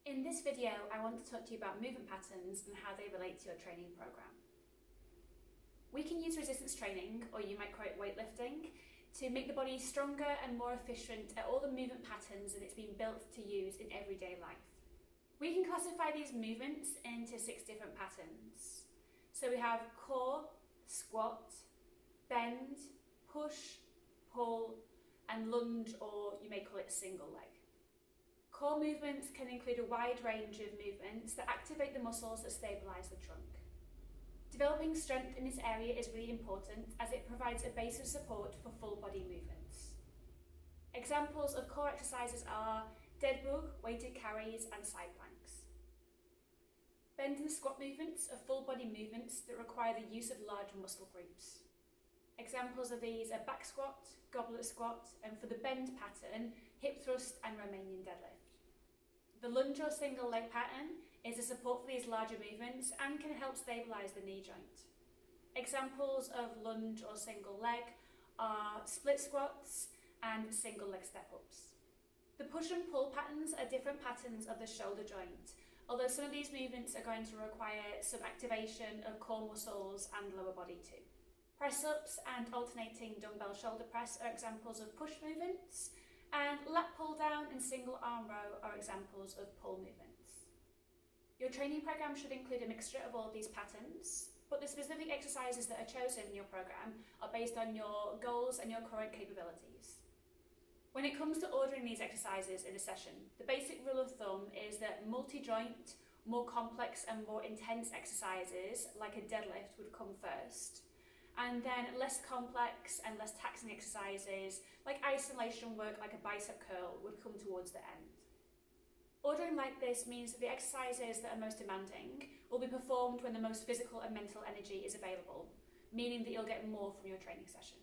In this video, I want to talk to you about movement patterns and how they relate to your training program. We can use resistance training, or you might call it weightlifting, to make the body stronger and more efficient at all the movement patterns that it's been built to use in everyday life. We can classify these movements into 6 different patterns. So we have core, squat, bend, push, pull, and lunge, or you may call it single leg. Core movements can include a wide range of movements that activate the muscles that stabilise the trunk. Developing strength in this area is really important as it provides a base of support for full body movements. Examples of core exercises are dead bug, weighted carries, and side planks. Bend and squat movements are full body movements that require the use of large muscle groups. Examples of these are back squat, goblet squat, and for the bend pattern, hip thrust and Romanian deadlift. The lunge or single leg pattern is a support for these larger movements and can help stabilise the knee joint. Examples of lunge or single leg are split squats and single leg step-ups. The push and pull patterns are different patterns of the shoulder joint, although some of these movements are going to require some activation of core muscles and lower body too. Press-ups and alternating dumbbell shoulder press are examples of push movements, and lat pull down and single arm row are examples of pull movements. Your training program should include a mixture of all of these patterns, but the specific exercises that are chosen in your program are based on your goals and your current capabilities. When it comes to ordering these exercises in a session, the basic rule of thumb is that multi-joint, more complex and more intense exercises like a deadlift would come first, and then less complex and less taxing exercises like isolation work like a bicep curl would come towards the end. Ordering like this means that the exercises that are most demanding will be performed when the most physical and mental energy is available, meaning that you'll get more from your training session.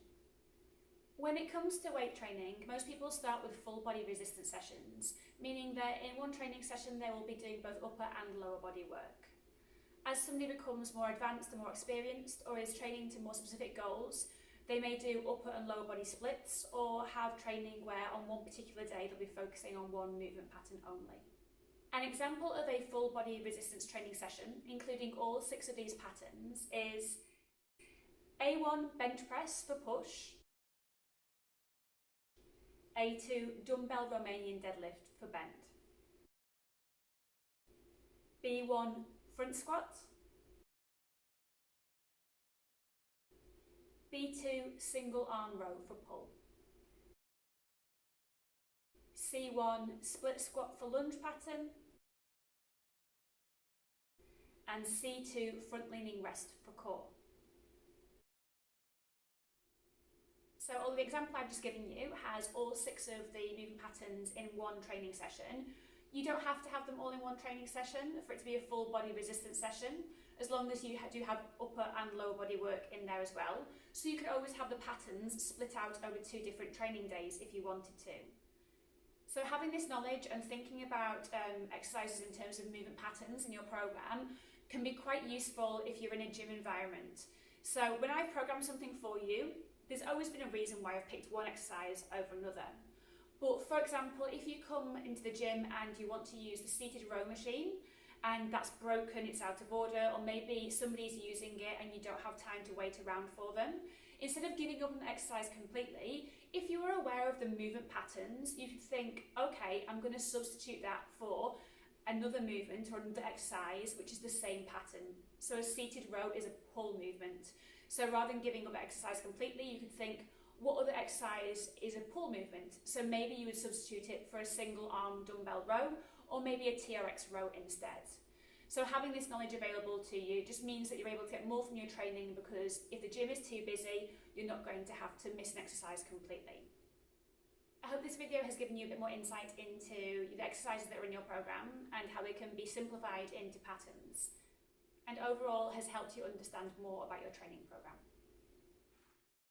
When it comes to weight training, most people start with full body resistance sessions, meaning that in one training session they will be doing both upper and lower body work. As somebody becomes more advanced and more experienced, or is training to more specific goals, they may do upper and lower body splits, or have training where on one particular day they'll be focusing on one movement pattern only. An example of a full body resistance training session, including all 6 of these patterns, is A1 bench press for push, A2 dumbbell Romanian deadlift for bend, B1 front squat, B2 single arm row for pull, C1 split squat for lunge pattern, and C2 front leaning rest for core. So all the example I've just given you has all 6 of the movement patterns in one training session. You don't have to have them all in one training session for it to be a full body resistance session, as long as you do have upper and lower body work in there as well. So you could always have the patterns split out over 2 different training days if you wanted to. So having this knowledge and thinking about exercises in terms of movement patterns in your program can be quite useful if you're in a gym environment. So when I've programmed something for you, there's always been a reason why I've picked one exercise over another. But for example, if you come into the gym and you want to use the seated row machine and that's broken, it's out of order, or maybe somebody's using it and you don't have time to wait around for them, instead of giving up on the exercise completely, if you are aware of the movement patterns, you could think, okay, I'm going to substitute that for another movement or another exercise which is the same pattern. So a seated row is a pull movement. So rather than giving up the exercise completely, you could think, what other exercise is a pull movement? So maybe you would substitute it for a single arm dumbbell row, or maybe a TRX row instead. So having this knowledge available to you just means that you're able to get more from your training, because if the gym is too busy, you're not going to have to miss an exercise completely. I hope this video has given you a bit more insight into the exercises that are in your program and how they can be simplified into patterns, and overall has helped you understand more about your training program.